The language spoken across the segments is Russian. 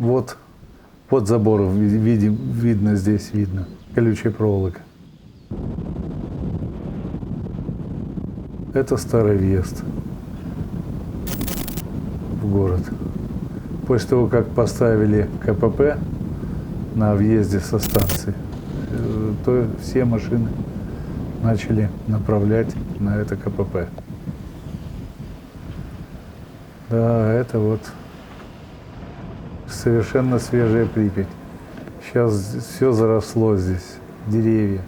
Вот, вот забор видно здесь, видно. Колючая проволока. Это старый въезд в город. После того, как поставили КПП на въезде со станции, то все машины начали направлять на это КПП. Да, это вот совершенно свежая Припять. Сейчас все заросло здесь, деревья.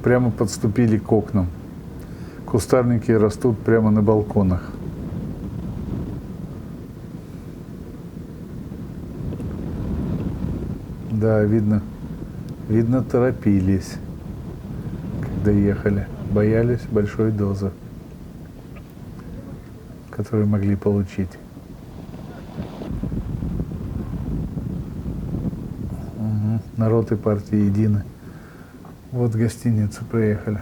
Прямо подступили к окнам. Кустарники растут прямо на балконах. Да, видно, торопились, когда ехали. Боялись большой дозы, которую могли получить. Угу. Народ и партия едины. Вот в гостиницу приехали.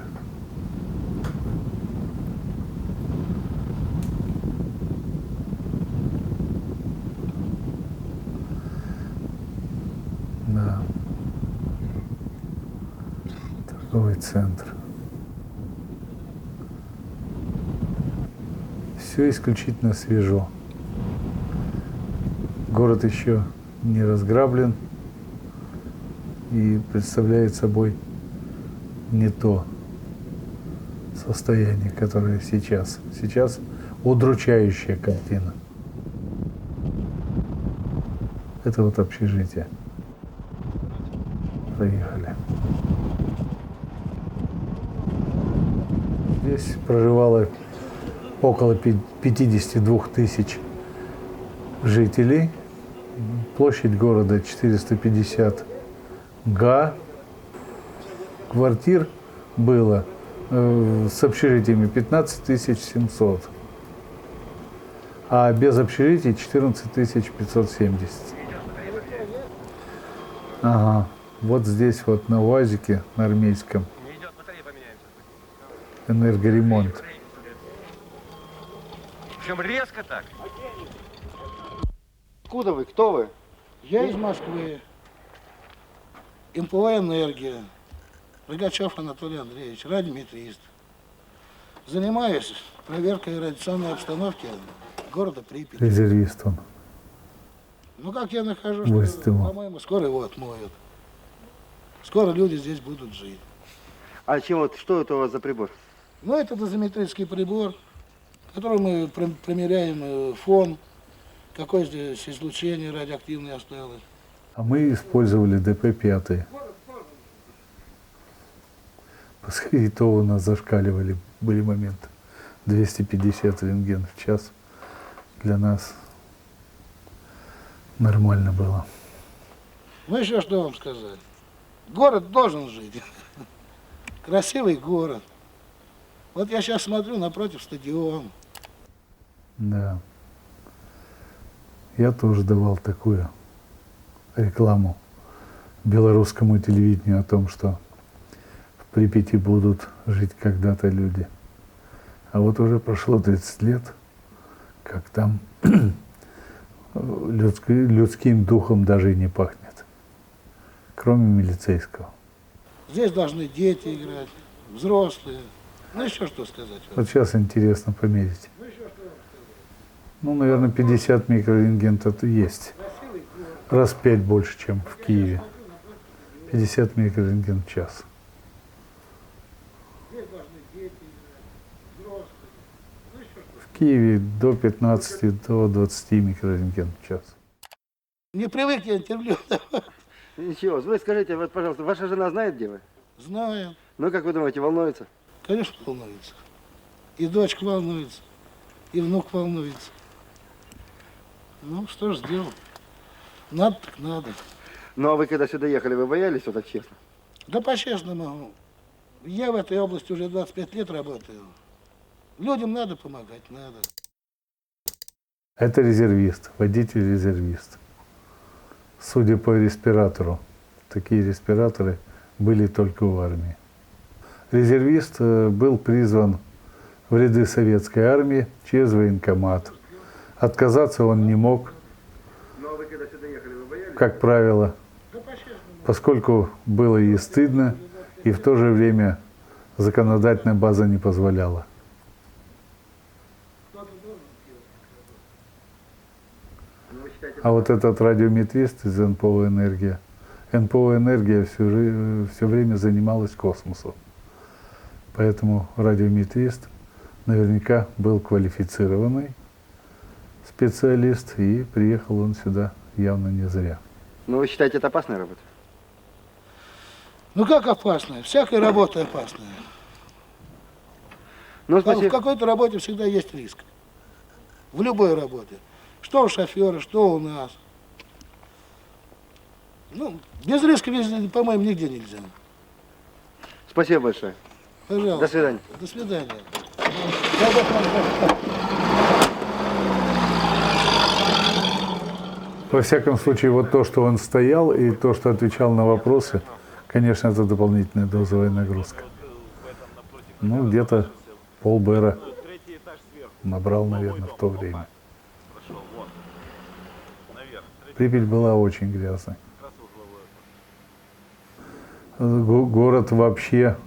Да. Торговый центр. Все исключительно свежо. Город еще не разграблен и представляет собой не то состояние, которое сейчас. Сейчас удручающая картина. Это вот общежитие. Проехали. Здесь проживало около 52 тысяч жителей. Площадь города 450 га. Квартир было с общежитиями 15 700, а без общежитий 14 570. Ага, вот здесь вот на УАЗике, на Армейском, энергоремонт. Причем резко так. Откуда вы? Кто вы? Я из Москвы. МПО «Энергия». Рогачев Анатолий Андреевич, радиометрист. Занимаюсь проверкой радиационной обстановки города Припять. Резервист он. Ну как я нахожу, Выстрел. что, по-моему, скоро его отмоют. Скоро люди здесь будут жить. А чем вот, что это у вас за прибор? Ну это дозиметрический прибор, которым мы промеряем фон, какое здесь излучение радиоактивное осталось. А мы использовали ДП-5. И то у нас зашкаливали, были моменты. 250 рентген в час для нас нормально было. Ну еще что вам сказать. Город должен жить. Красивый город. Вот я сейчас смотрю напротив стадион. Да. Я тоже давал такую рекламу белорусскому телевидению о том, что в Припяти будут жить когда-то люди. А вот уже прошло 30 лет, как там людским духом даже и не пахнет, кроме милицейского. Здесь должны дети играть, взрослые. Ну еще что сказать? Вот сейчас интересно померить. Ну, наверное, 50 микрорентген-то есть. Раз 5 больше, чем в Киеве. 50 микрорентген в час. В Киеве до 15, до 20 микрорентген в час. Не привык я интервью давать. Ничего, вы скажите, вот, пожалуйста, ваша жена знает, где вы? Знаю. Ну, как вы думаете, волнуется? Конечно, волнуется. И дочка волнуется, и внук волнуется. Ну, что ж сделал. Надо так надо. Ну, а вы когда сюда ехали, вы боялись, вот так честно? Да по-честному, я в этой области уже 25 лет работаю. Людям надо помогать, надо. Это резервист, водитель-резервист. Судя по респиратору, такие респираторы были только в армии. Резервист был призван в ряды советской армии через военкомат. Отказаться он не мог, Ну а вы когда сюда ехали, вы боялись? как правило, поскольку было и стыдно, и в то же время законодательная база не позволяла. Ну, вы считаете, А вот этот радиометрист из НПО «Энергия», НПО «Энергия» все время занималась космосом. Поэтому радиометрист наверняка был квалифицированный специалист, и приехал он сюда явно не зря. ну вы считаете, это опасная работа? Ну как опасная? Всякая работа опасная. Ну, В спасибо. какой-то работе всегда есть риск. В любой работе. Что у шофера, что у нас. Ну, без риска, по-моему, нигде нельзя. Спасибо большое. Пожалуйста. До свидания. До свидания. Во всяком случае, вот то, что он стоял, и то, что отвечал на вопросы, конечно, это дополнительная дозовая нагрузка. Ну, где-то полбэра набрал, наверное, в то время. Припять была очень грязной. Город вообще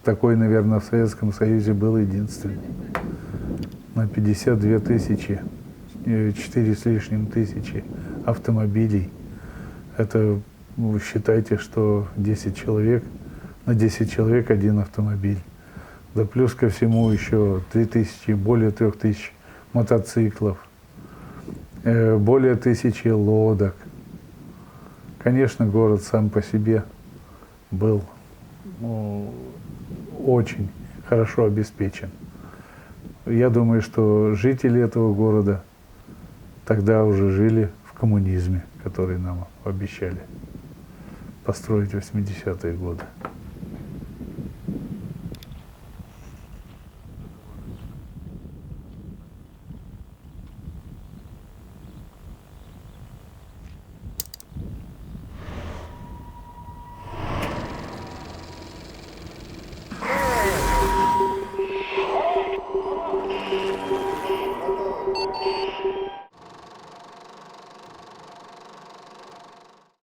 такой, наверное, в Советском Союзе был единственный. На 52 тысячи, 4 с лишним тысячи автомобилей. Это, считайте, что 10 человек, на 10 человек один автомобиль. Да плюс ко всему еще 3000, более 3000 мотоциклов, более 1000 лодок. Конечно, город сам по себе был очень хорошо обеспечен. Я думаю, что жители этого города тогда уже жили в коммунизме, который нам обещали построить в 80-е годы.